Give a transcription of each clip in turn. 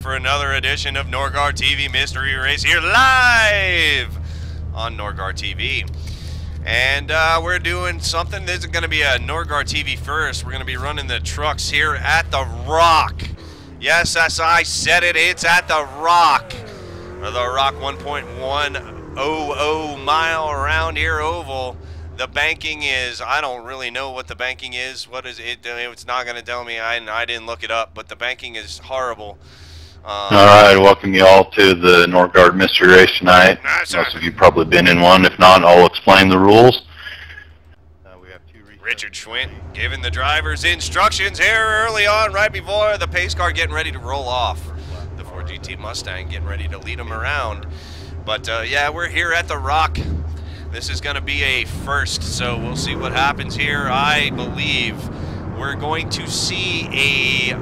for another edition of Nordgar TV Mystery Race here live on Nordgar TV. And we're doing something. This is going to be a Nordgar TV first. We're going to be running the trucks here at the Rock. Yes, as I said it, it's at the Rock. Or the Rock 1.100 mile around here oval. The banking is, I don't really know what the banking is. What is it? It's not going to tell me. I didn't look it up, but the banking is horrible. All right, welcome you all to the Nordgar Mystery Race tonight. Most of you probably been in one. If not, I'll explain the rules. We have Richard Schwint giving the drivers instructions here early on, right before the pace car getting ready to roll off. The 4GT Mustang getting ready to lead them around. But yeah, we're here at the Rock. This is going to be a first, so we'll see what happens here. I believe we're going to see a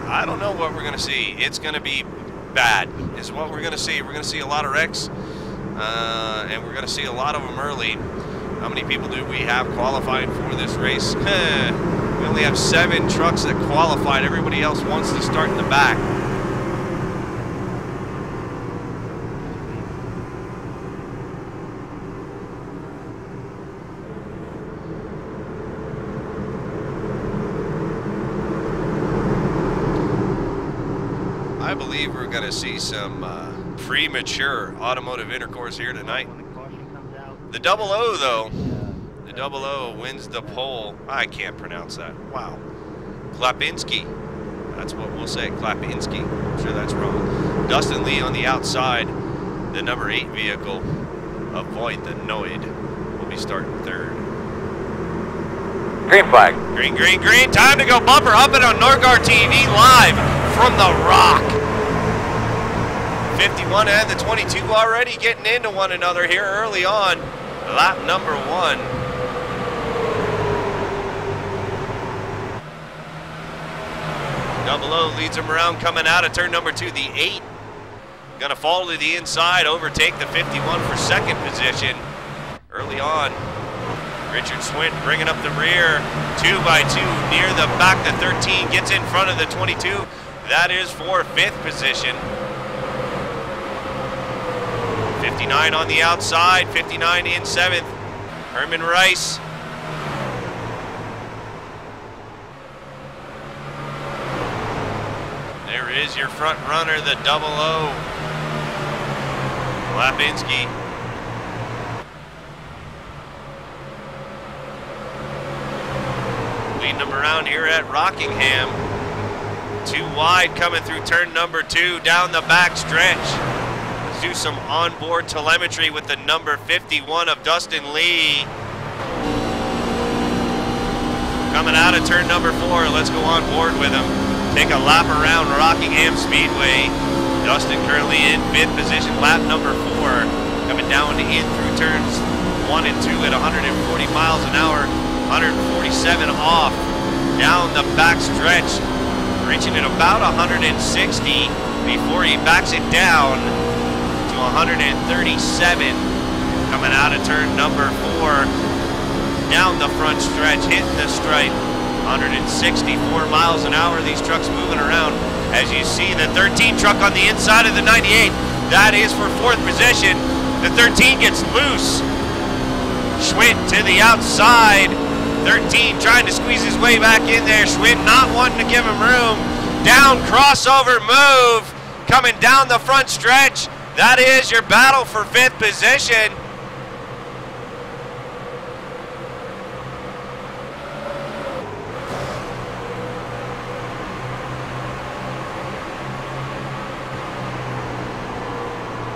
I don't know what we're going to see. It's going to be bad is what we're going to see. We're going to see a lot of wrecks, and we're going to see a lot of them early. How many people do we have qualified for this race? We only have 7 trucks that qualified. Everybody else wants to start in the back. I believe we're going to see some premature automotive intercourse here tonight. The 00 though, the 00 wins the pole. I can't pronounce that. Wow. Klapinski. That's what we'll say, Klapinski. I'm sure that's wrong. Dustin Lee on the outside. The number 8 vehicle, Avoid the Noid, will be starting third. Green flag. Green, green, green. Time to go bumper humping on Nordgar TV live from the Rock. 51 and the 22 already getting into one another here early on. Lap number 1. Double O leads him around coming out of turn number 2. The 8 gonna fall to the inside, overtake the 51 for second position. Early on, Richard Swint bringing up the rear, 2x2 near the back. The 13 gets in front of the 22. That is for 5th position. 59 on the outside, 59 in 7th. Herman Rice. There is your front runner, the 00. Lapinski. Leading them around here at Rockingham. 2 wide coming through turn number 2 down the back stretch. Do some onboard telemetry with the number 51 of Dustin Lee. Coming out of turn number 4, let's go on board with him. Take a lap around Rockingham Speedway. Dustin currently in 5th position, lap number 4. Coming down in through turns 1 and 2 at 140 miles an hour, 147 off. Down the back stretch, reaching at about 160 before he backs it down. 137 coming out of turn number 4 down the front stretch, hitting the stripe. 164 miles an hour, these trucks moving around. As you see, the 13 truck on the inside of the 98, that is for 4th position. The 13 gets loose. Schwint to the outside. 13 trying to squeeze his way back in there. Schwint not wanting to give him room. Down crossover move coming down the front stretch. That is your battle for 5th position.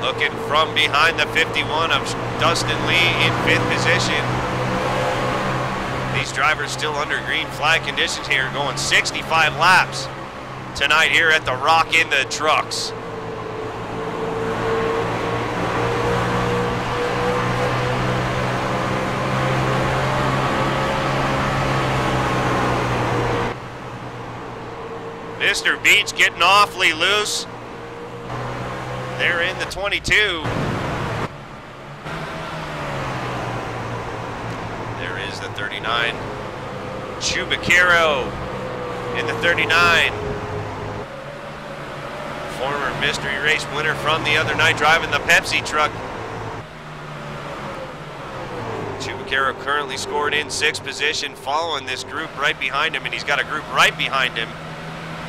Looking from behind the 51 of Dustin Lee in 5th position. These drivers still under green flag conditions here, going 65 laps tonight here at the Rock in the trucks. Mr. Beach getting awfully loose. They're in the 22. There is the 39. Chubacaro in the 39. Former mystery race winner from the other night, driving the Pepsi truck. Chubacaro currently scored in 6th position, following this group right behind him, and he's got a group right behind him.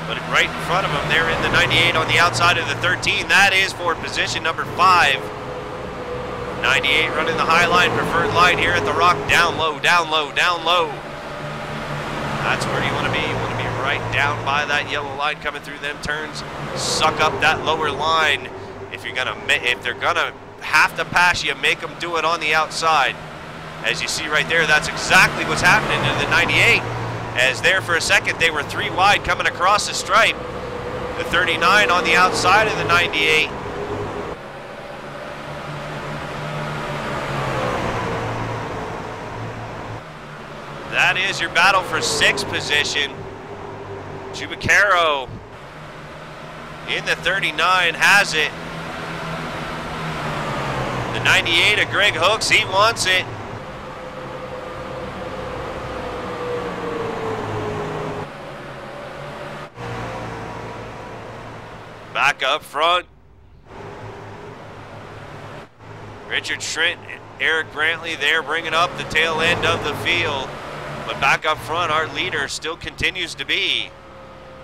But right in front of him, they're in the 98 on the outside of the 13. That is for position number 5. 98 running the high line, preferred line here at the Rock. Down low, down low, down low. That's where you want to be. You want to be right down by that yellow line coming through them turns. Suck up that lower line. If they're gonna have to pass you, make them do it on the outside. As you see right there, that's exactly what's happening in the 98. As there for a second, they were 3 wide coming across the stripe. The 39 on the outside of the 98. That is your battle for 6th position. Chubacaro in the 39 has it. The 98 of Greg Hooks, he wants it. Back up front. Richard Trent, Eric Brantley there bringing up the tail end of the field. But back up front, our leader still continues to be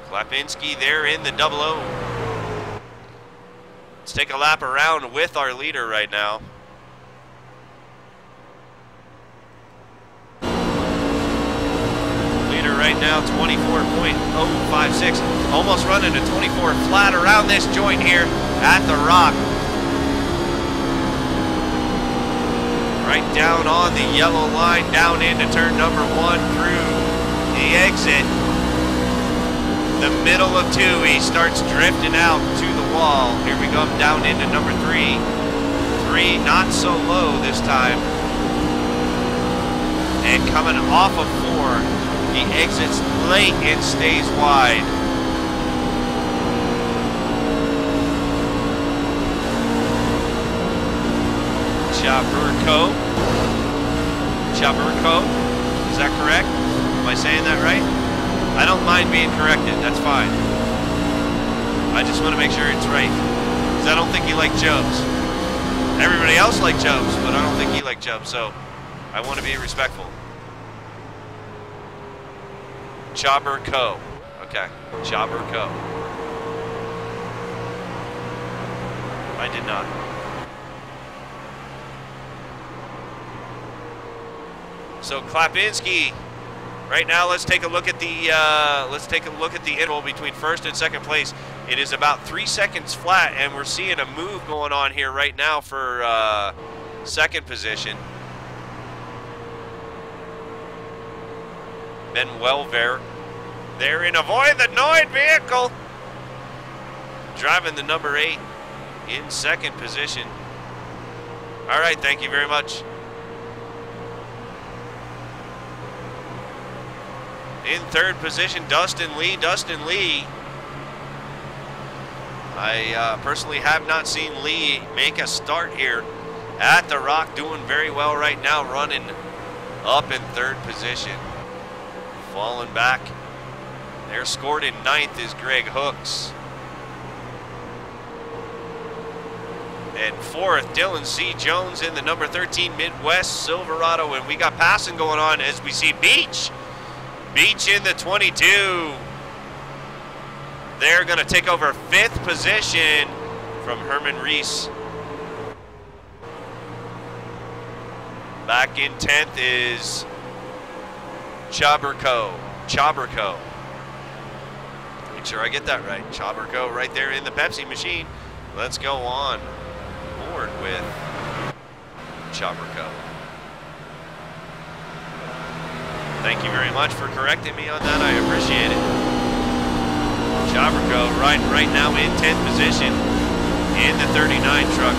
Klapinski there in the 00. Let's take a lap around with our leader right now. Leader right now, 24.056. Almost running a 24 flat around this joint here at the Rock. Right down on the yellow line, down into turn number 1 through the exit. The middle of 2, he starts drifting out to the wall. Here we go, down into number 3. 3, not so low this time. And coming off of 4, he exits late and stays wide. Chaburko, is that correct? Am I saying that right? I don't mind being corrected, that's fine. I just want to make sure it's right, because I don't think you like Jobs. Everybody else likes Jobs, but I don't think he liked Jobs, so I want to be respectful. Chaburko, okay, Chaburko. I did not. So Klapinski, right now, let's take a look at the interval between 1st and 2nd place. It is about 3 seconds flat, and we're seeing a move going on here right now for 2nd position. Ben Welver, there in avoid the Noid vehicle, driving the number 8 in 2nd position. All right, thank you very much. In 3rd position, Dustin Lee. Dustin Lee, I personally have not seen Lee make a start here at the Rock. Doing very well right now, running up in 3rd position. Falling back. There scored in 9th is Greg Hooks. And 4th, Dylan C. Jones in the number 13 Midwest Silverado. And we got passing going on as we see Beach. Beach in the 22. They're going to take over 5th position from Herman Reese. Back in 10th is Chaburko. Make sure I get that right. Chaburko right there in the Pepsi machine. Let's go on board with Chaburko. Thank you very much for correcting me on that. I appreciate it. Chaburko right now in 10th position in the 39 truck.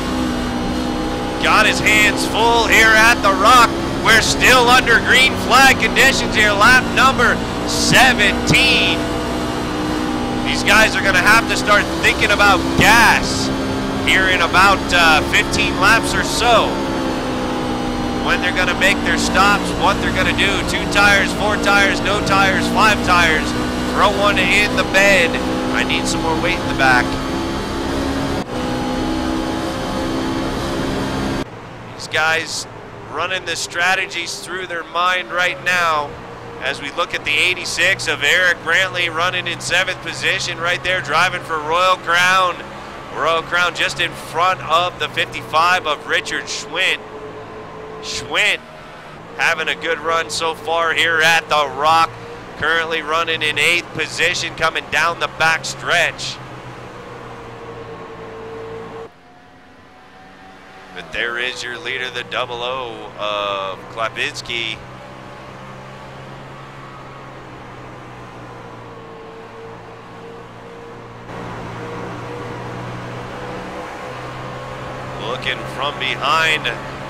Got his hands full here at the Rock. We're still under green flag conditions here. Lap number 17. These guys are going to have to start thinking about gas here in about 15 laps or so. when they're going to make their stops, what they're going to do. 2 tires, 4 tires, no tires, 5 tires. Throw one in the bed. I need some more weight in the back. These guys running the strategies through their mind right now as we look at the 86 of Eric Brantley running in 7th position right there, driving for Royal Crown. Royal Crown just in front of the 55 of Richard Schwint. Schwint having a good run so far here at the Rock. Currently running in 8th position, coming down the back stretch. But there is your leader, the 00 of Klapinski. Looking from behind,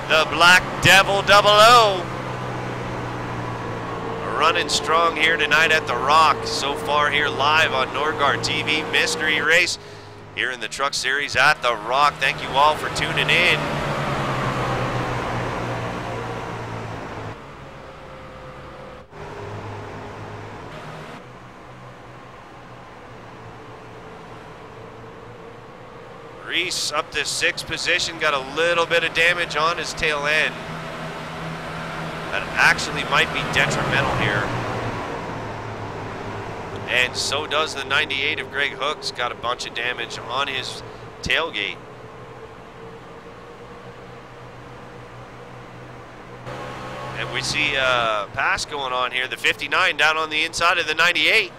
the Black Devil 00. Running strong here tonight at the Rock. So far here live on Nordgar TV, mystery race here in the Truck Series at the Rock. Thank you all for tuning in. Reese up to 6th position, got a little bit of damage on his tail end. That actually might be detrimental here. And so does the 98 of Greg Hooks, got a bunch of damage on his tailgate. And we see a pass going on here, the 59 down on the inside of the 98.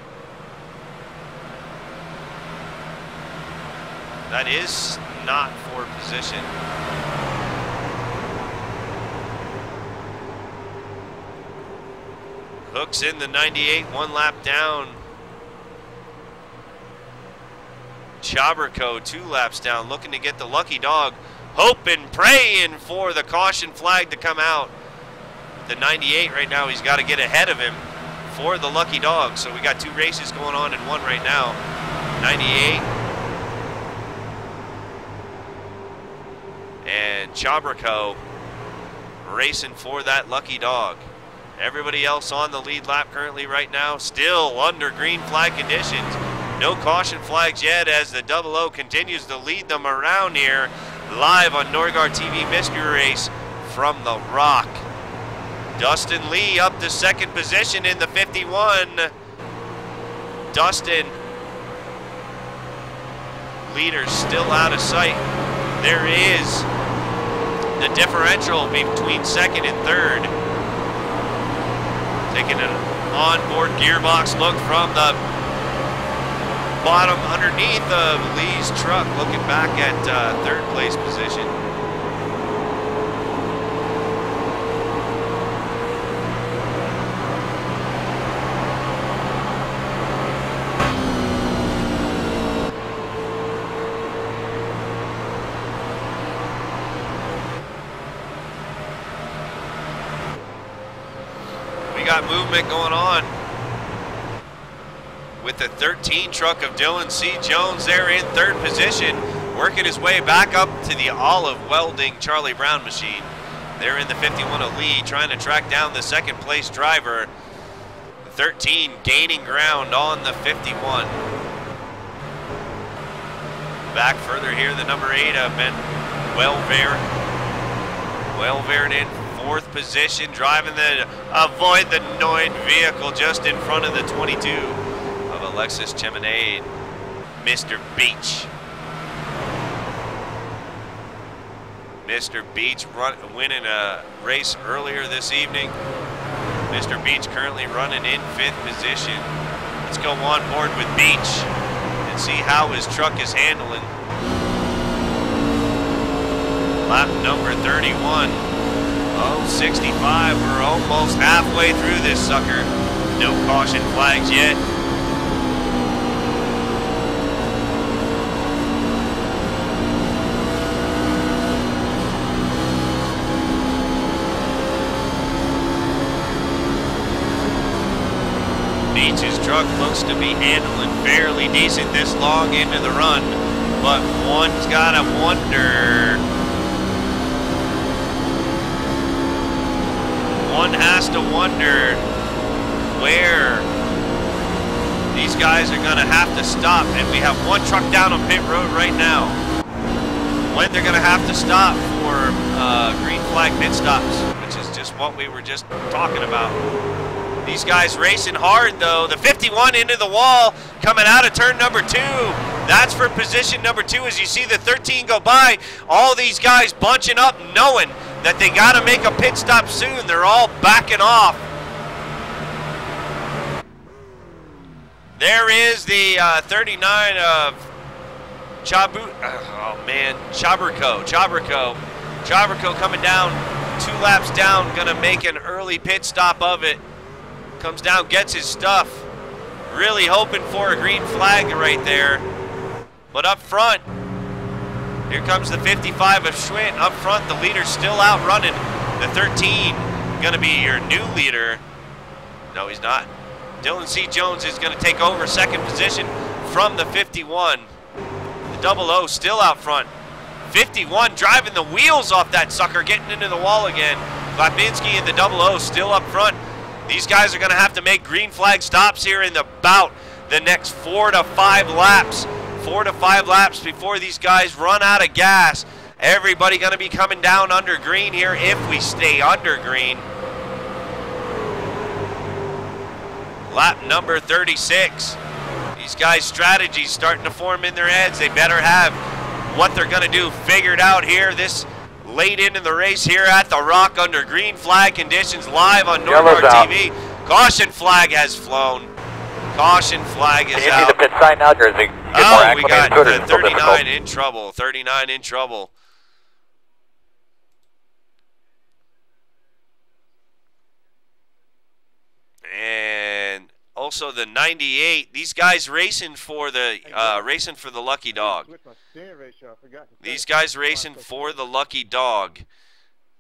That is not for position. Hooks in the 98, 1 lap down. Chaberco 2 laps down, looking to get the lucky dog. Hoping, praying for the caution flag to come out. The 98 right now, he's got to get ahead of him for the lucky dog. So we got 2 races going on in one right now. 98 and Chaberco racing for that lucky dog. Everybody else on the lead lap currently right now still under green flag conditions. No caution flags yet as the 00 continues to lead them around here live on Nordgar TV Mystery Race from the Rock. Dustin Lee up to 2nd position in the 51. Dustin, leader still out of sight. There is the differential between 2nd and 3rd. Taking an onboard gearbox look from the bottom underneath of Lee's truck, looking back at 3rd place position. Got movement going on with the 13 truck of Dylan C. Jones there in 3rd position, working his way back up to the Olive Welding Charlie Brown machine. They're in the 51 of Lee, trying to track down the 2nd place driver. The 13 gaining ground on the 51. Back further here, the number 8 of Ben Welvert. Welvert in 4th position, driving the avoid the annoying vehicle just in front of the 22 of Alexis Cheminade, Mr. Beach. Mr. Beach winning a race earlier this evening. Mr. Beach currently running in 5th position. Let's go on board with Beach and see how his truck is handling. Lap number 31. Oh, 65, we're almost halfway through this sucker. No caution flags yet. Beach's truck looks to be handling fairly decent this long into the run, but one's gotta wonder one has to wonder where these guys are going to have to stop. And we have one truck down on pit road right now. When they're going to have to stop for green flag pit stops, which is just what we were just talking about. These guys racing hard though. The 51 into the wall, coming out of turn number 2. That's for position number 2. As you see the 13 go by, all these guys bunching up, knowing that they got to make a pit stop soon. They're all backing off. There is the 39 of Chabrico coming down, 2 laps down, gonna make an early pit stop of it. Comes down, gets his stuff. Really hoping for a green flag right there. But up front, here comes the 55 of Schwinn. Up front, the leader's still out running. The 13 gonna be your new leader. No, he's not. Dylan C. Jones is gonna take over second position from the 51. The 00 still out front. 51 driving the wheels off that sucker, getting into the wall again. Klapinski and the 00 still up front. These guys are going to have to make green flag stops here in about the next 4 to 5 laps. 4 to 5 laps before these guys run out of gas. Everybody going to be coming down under green here if we stay under green. Lap number 36. These guys' strategies starting to form in their heads. They better have what they're going to do figured out here this late into the race here at the Rock under green flag conditions live on Nordgar TV. Caution flag has flown. Caution flag is out. Do you see the pit sign now, or is it oh, we got 39 in trouble. 39 in trouble. And also the 98. These guys racing for the lucky dog. These guys racing for the lucky dog,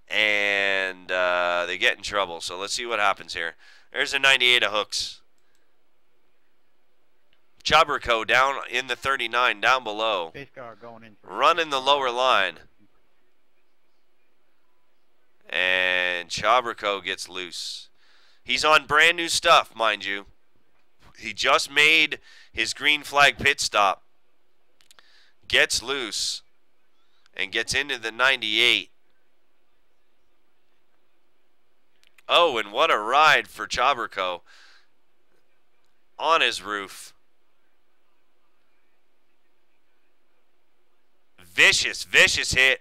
and they get in trouble. So let's see what happens here. There's a 98 of Hooks. Chabrico down in the 39, down below, running the lower line, and Chabrico gets loose. He's on brand new stuff, mind you. He just made his green flag pit stop, gets loose, and gets into the 98. Oh, and what a ride for Chabrico on his roof. Vicious, vicious hit.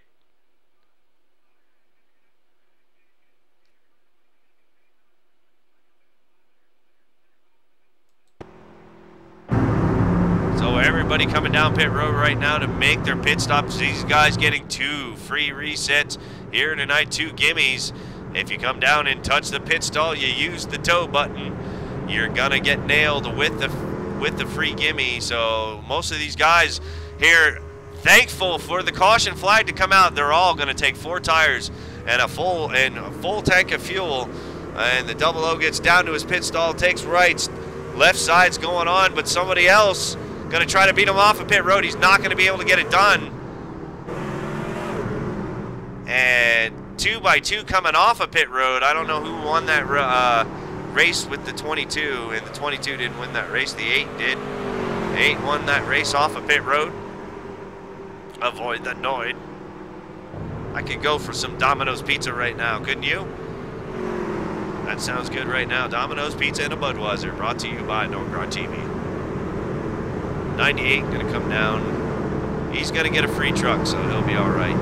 So everybody coming down pit road right now to make their pit stops. These guys getting 2 free resets here tonight, 2 gimmies. If you come down and touch the pit stall, you use the tow button, you're gonna get nailed with the free gimme. So most of these guys here thankful for the caution flag to come out. They're all going to take 4 tires and a full tank of fuel. And the 00 gets down to his pit stall, takes rights, left side's going on, but somebody else going to try to beat him off of pit road. He's not going to be able to get it done. And 2x2 coming off of pit road. I don't know who won that race with the 22, and the 22 didn't win that race. The 8 did. The 8 won that race off of pit road. Avoid the Noid. I could go for some Domino's pizza right now, couldn't you? That sounds good right now. Domino's pizza and a Budweiser, brought to you by Nordgar TV. 98 gonna come down. He's gonna get a free truck, so he'll be all right.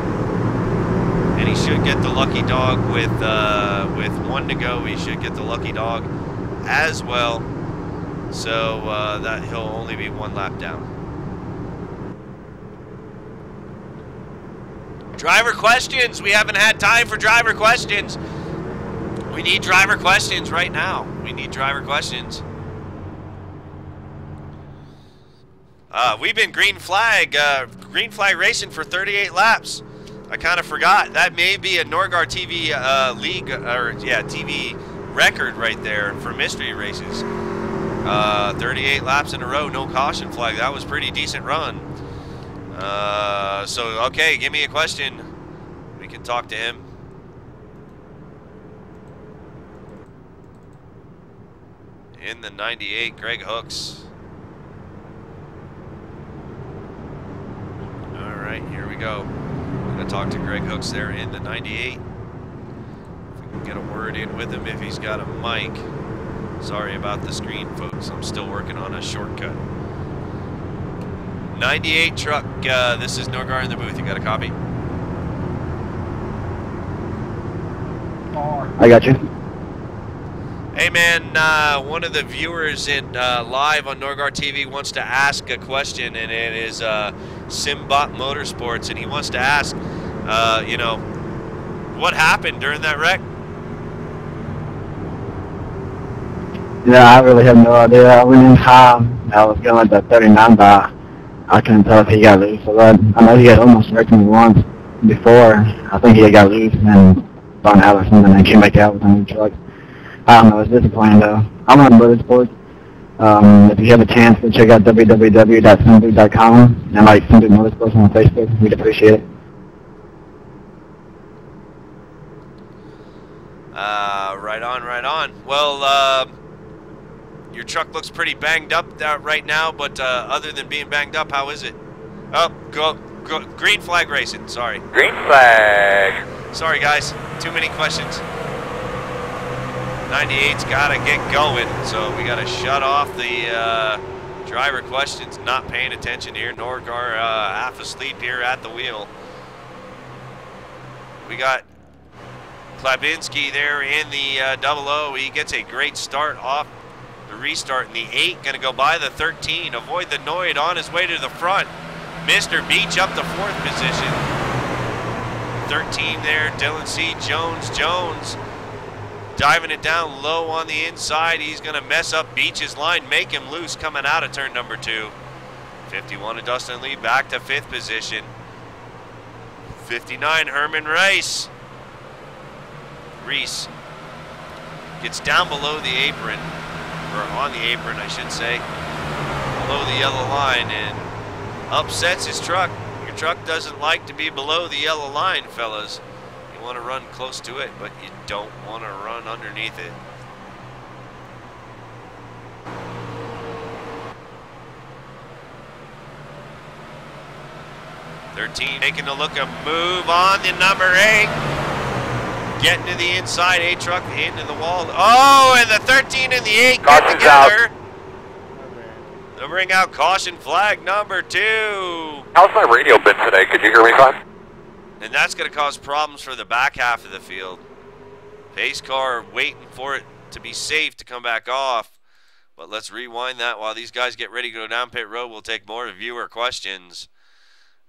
And he should get the lucky dog with 1 to go. He should get the lucky dog as well. So that he'll only be 1 lap down. Driver questions. We haven't had time for driver questions. We need driver questions right now. We need driver questions. We've been green flag racing for 38 laps. I kind of forgot. That may be a Nordgar TV league, or yeah, TV record right there for mystery races. 38 laps in a row, no caution flag. That was a pretty decent run. So, okay, give me a question. We can talk to him. in the 98, Greg Hooks. All right, here we go. I'm gonna talk to Greg Hooks there in the 98. If we can get a word in with him if he's got a mic. Sorry about the screen, folks. I'm still working on a shortcut. 98 truck. This is Nordgar in the booth. You got a copy? I got you. Hey man, one of the viewers in live on Nordgar TV wants to ask a question, and it is Simbot Motorsports, and he wants to ask, you know, what happened during that wreck? Yeah, I really have no idea. I went in high. I was going at 39 by. I couldn't tell if he got loose or what. I know he had almost wrecked me once before. I think he got loose and burned out or something and came back out with a new truck. I don't know, it's disappointing though. I'm on Motorsports. If you have a chance to check out www.simboot.com and like Simboot Motorsports on Facebook, we'd appreciate it. Right on, right on. Well, your truck looks pretty banged up right now, but other than being banged up, how is it? Oh, go green flag racing, sorry. Green flag. Sorry guys, too many questions. 98's gotta get going, so we gotta shut off the driver questions, not paying attention here. Nordgar half asleep here at the wheel. We got Klabinski there in the 00. He gets a great start off the restart in the 8. Gonna go by the 13. Avoid the Noid on his way to the front. Mr. Beach up to 4th position. 13 there, Dylan C. Jones. Diving it down low on the inside. He's gonna mess up Beach's line, make him loose coming out of turn number 2. 51 of Dustin Lee back to 5th position. 59, Herman Reese gets down below the apron, or on the apron I should say, below the yellow line, and upsets his truck. Your truck doesn't like to be below the yellow line, fellas. You want to run close to it, but you don't want to run underneath it. Taking a look, a move on the number 8. Getting to the inside, 8 truck into the wall. Oh, and the 13 and the 8 get together. They'll bring out caution flag number 2. How's my radio been today? Could you hear me fine? And that's going to cause problems for the back half of the field. Pace car waiting for it to be safe to come back off. But let's rewind that while these guys get ready to go down pit road. We'll take more viewer questions.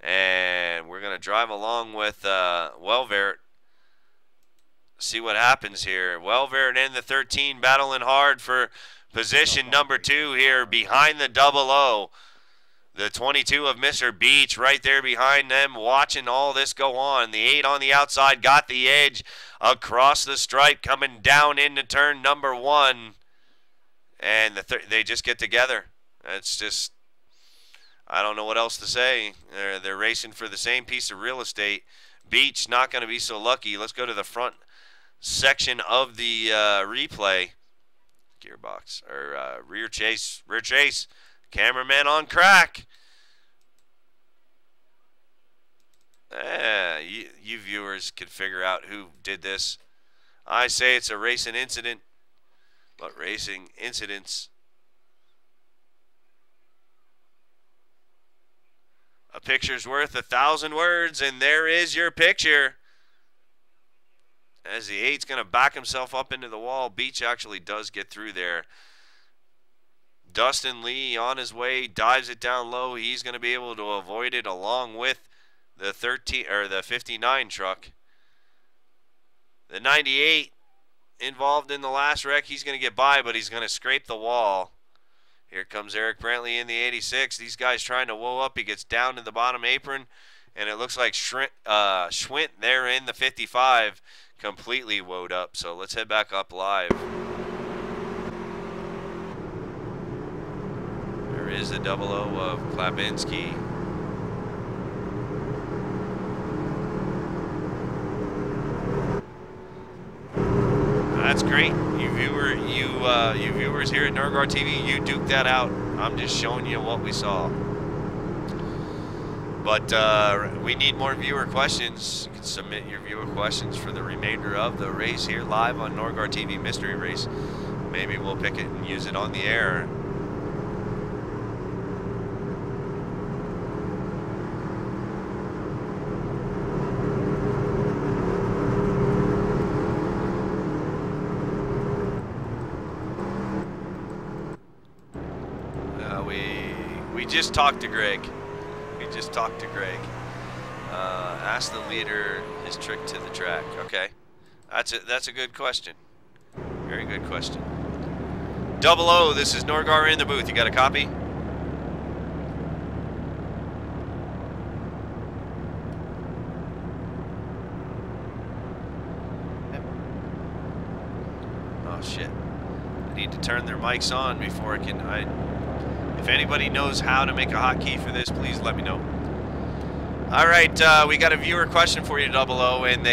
And we're going to drive along with Welvert. See what happens here. Welvert and the 13 battling hard for position number 2 here behind the 00. The 22 of Mr. Beach right there behind them, watching all this go on. The 8 on the outside got the edge across the stripe, coming down into turn number 1. And they just get together. It's just, I don't know what else to say. They're racing for the same piece of real estate. Beach not going to be so lucky. Let's go to the front section of the replay. Gearbox, or rear chase. Cameraman on crack. You viewers can figure out who did this. I say it's a racing incident, but racing incidents. A picture's worth 1,000 words, and there is your picture. As the 8's going to back himself up into the wall. Beach actually does get through there. Dustin Lee on his way, dives it down low. He's going to be able to avoid it along with the 59 truck. The 98 involved in the last wreck. He's going to get by, but he's going to scrape the wall. Here comes Eric Brantley in the 86. These guys trying to woe up. He gets down to the bottom apron, and it looks like Schwint there in the 55 completely woed up. So let's head back up live. There is the 00 of Klabinski. That's great. You you viewers here at Nordgar TV, you duke that out. I'm just showing you what we saw. But we need more viewer questions. You can submit your viewer questions for the remainder of the race here live on Nordgar TV Mystery Race. Maybe we'll pick it and use it on the air. We just talked to Greg. We just talked to Greg. Ask the leader his trick to the track. Okay, that's a good question. Very good question. 00, this is Nordgar in the booth. You got a copy? Oh shit! I need to turn their mics on before I can. If anybody knows how to make a hotkey for this, please let me know. All right, we got a viewer question for you, 00, and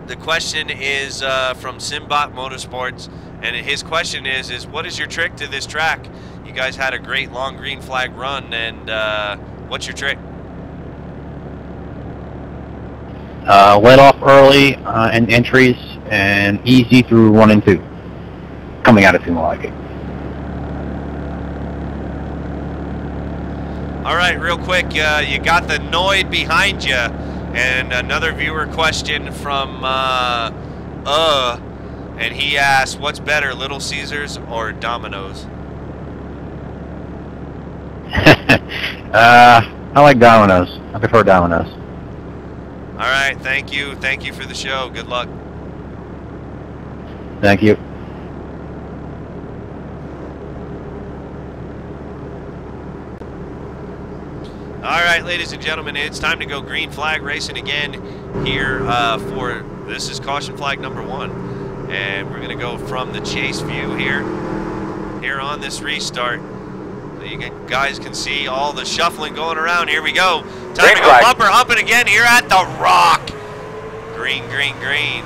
the question is from Simbot Motorsports, and his question is what is your trick to this track? You guys had a great long green flag run, and what's your trick? Let off early in entries and easy through 1 and 2. Coming out of Simulaki. All right, real quick, you got the Noid behind you, and another viewer question from and he asked, what's better, Little Caesars or Domino's? I like Domino's. I prefer Domino's. All right, thank you for the show. Good luck. Thank you. All right, ladies and gentlemen, it's time to go green flag racing again here for, this is caution flag number 1. And we're gonna go from the chase view here on this restart. So you guys can see all the shuffling going around. Here we go. Time to go bumper humping again here at the Rock. Green, green, green.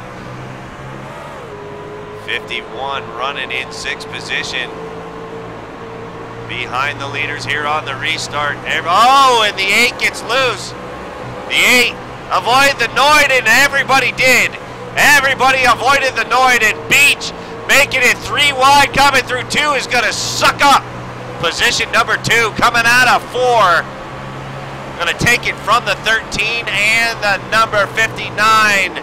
51 running in 6th position. Behind the leaders here on the restart. Oh, and the 8 gets loose. The 8 avoided the Noid, and everybody did. Everybody avoided the Noid, and Beach making it 3 wide, coming through 2 is going to suck up position number 2, coming out of 4. Going to take it from the 13 and the number 59.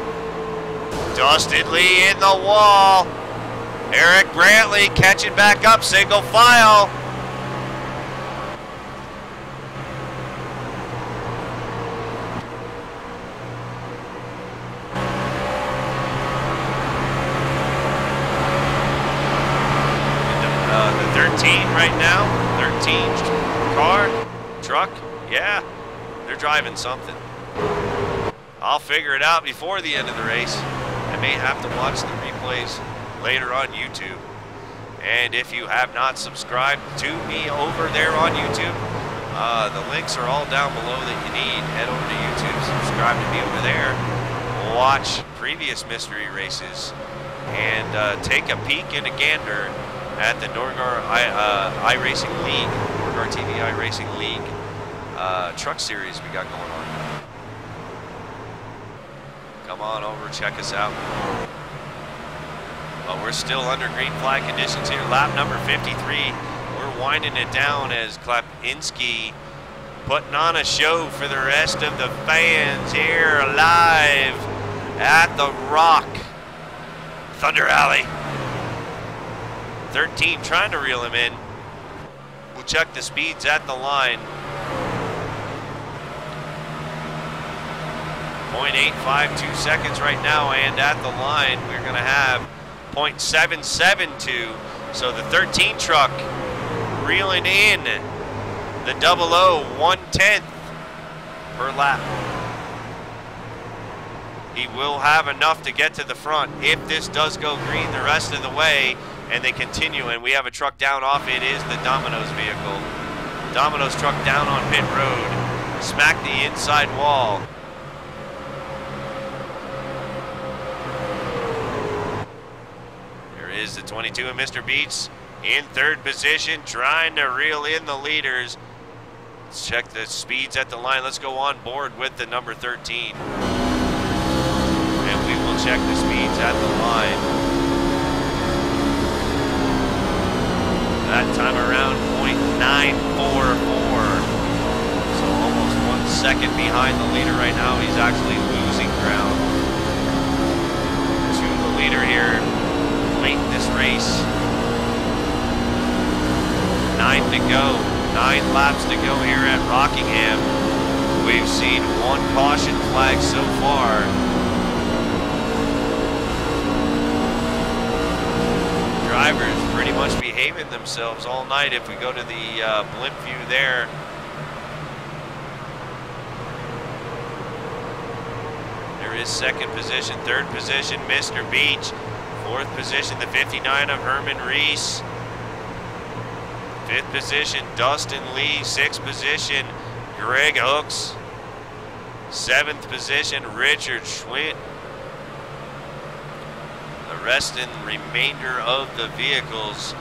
Dustin Lee in the wall. Eric Brantley catching back up, single file. Right now, 13 car, truck, yeah, they're driving something. I'll figure it out before the end of the race. I may have to watch the replays later on YouTube. And if you have not subscribed to me over there on YouTube, the links are all down below that you need. Head over to YouTube, subscribe to me over there, watch previous mystery races, and take a peek and a gander at the Nordgar iRacing League, Nordgar TV iRacing League truck series we got going on. Come on over, check us out. Well, we're still under green flag conditions here. Lap number 53. We're winding it down as Klapinski putting on a show for the rest of the fans here live at the Rock. Thunder Alley. 13 trying to reel him in. We'll check the speeds at the line. 0.852 seconds right now, and at the line we're going to have 0.772. So the 13 truck reeling in the 00, 1/10 per lap. He will have enough to get to the front if this does go green the rest of the way. And they continue, and we have a truck down off. It is the Domino's vehicle. Domino's truck down on pit road. Smack the inside wall. is the 22 of Mr. Beach in third position, trying to reel in the leaders. Let's check the speeds at the line. Let's go on board with the number 13. And we will check the speeds at the line. That time around, .944. So almost 1 second behind the leader right now. He's actually losing ground to the leader here late in this race. 9 to go. 9 laps to go here at Rockingham. We've seen 1 caution flag so far. Drivers pretty much behaving themselves all night. If we go to the blimp view there, there is second position, third position, Mr. Beach. Fourth position, the 59 of Herman Reese. Fifth position, Dustin Lee. Sixth position, Greg Hooks. Seventh position, Richard Schwint. The rest and remainder of the vehicles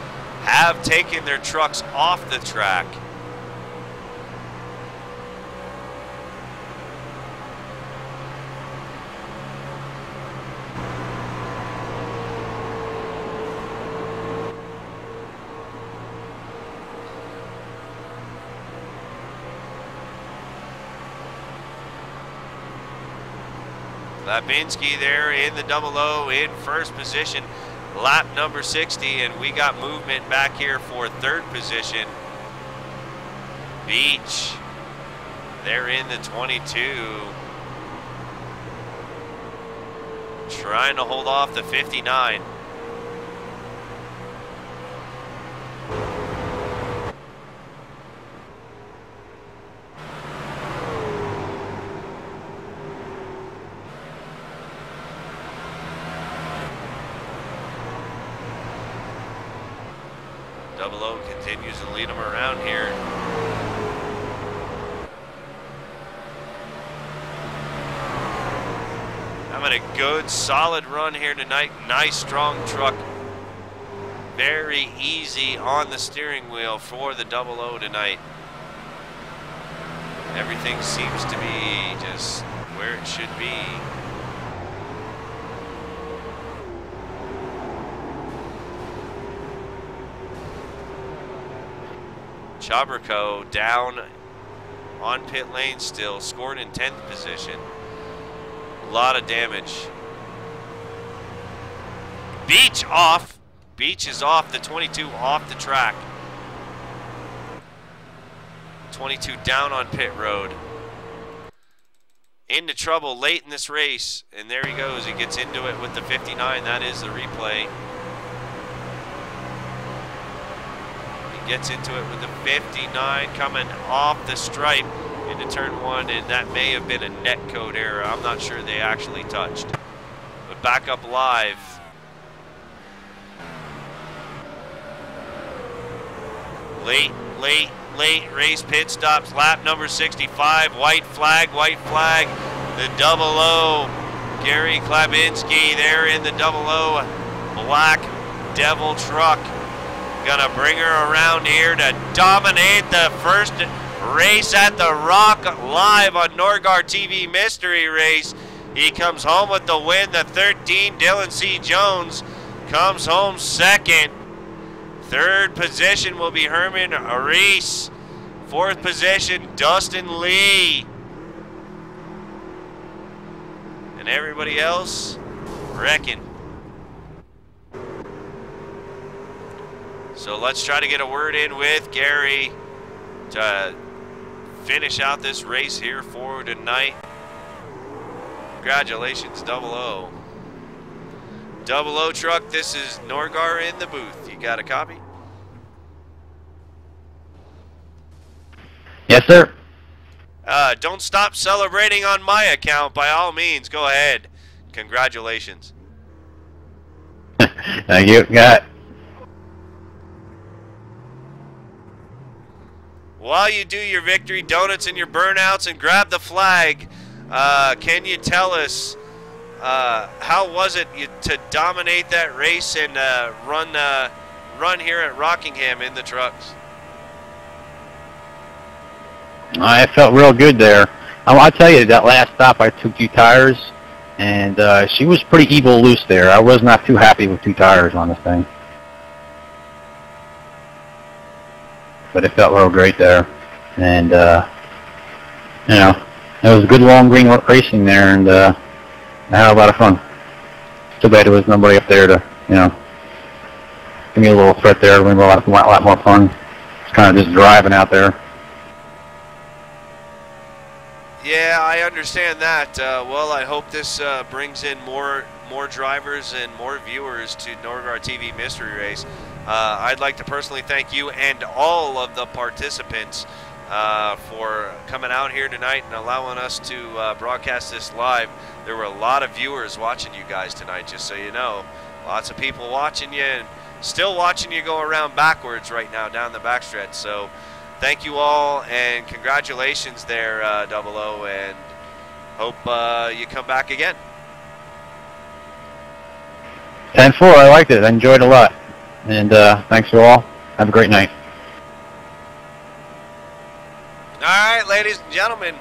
have taken their trucks off the track. Lapinski there in the 00 in first position, lap number 60, and we got movement back here for third position. Beach, they're in the 22, trying to hold off the 59. Continues to lead them around here. Having a good, solid run here tonight. Nice, strong truck. Very easy on the steering wheel for the 00 tonight. Everything seems to be just where it should be. Chabrico down on pit lane still, scored in 10th position. A lot of damage. Beach off. Beach is off, the 22 off the track. 22 down on pit road. Into trouble late in this race, and there he goes. He gets into it with the 59. That is the replay. Gets into it with the 59 coming off the stripe into turn 1, and that may have been a net code error. I'm not sure they actually touched. But back up live. Late race pit stops, lap number 65, white flag, the 00, Gary Klabinski there in the 00, Black Devil truck. Gonna bring her around here to dominate the first race at the Rock live on Nordgar TV Mystery Race. He comes home with the win. The 13, Dylan C. Jones, comes home second. Third position will be Herman Reese. Fourth position, Dustin Lee. And everybody else, wrecking. So let's try to get a word in with Gary to finish out this race here for tonight. Congratulations, 00. 00 truck, this is Nordgar in the booth. You got a copy? Yes, sir. Don't stop celebrating on my account. By all means, go ahead. Congratulations. Thank you. Got it. While you do your victory donuts and your burnouts and grab the flag, can you tell us How was it to dominate that race and run here at Rockingham in the trucks? I felt real good there. I'll tell you, that last stop I took 2 tires, and she was pretty evil loose there. I was not too happy with 2 tires on this thing. But it felt real great there. And, you know, it was good long green racing there, and I had a lot of fun. Too bad there was nobody up there to, you know, give me a little threat there. It would be a lot more fun. It's kind of just driving out there. Yeah, I understand that. Well, I hope this brings in more drivers and more viewers to Nordgar TV Mystery Race. I'd like to personally thank you and all of the participants for coming out here tonight and allowing us to broadcast this live. There were a lot of viewers watching you guys tonight, just so you know. Lots of people watching you and still watching you go around backwards right now down the backstretch. So thank you all, and congratulations there, 00, and hope you come back again. 10-4, I liked it. I enjoyed it a lot. And thanks to all. Have a great night. All right, ladies and gentlemen.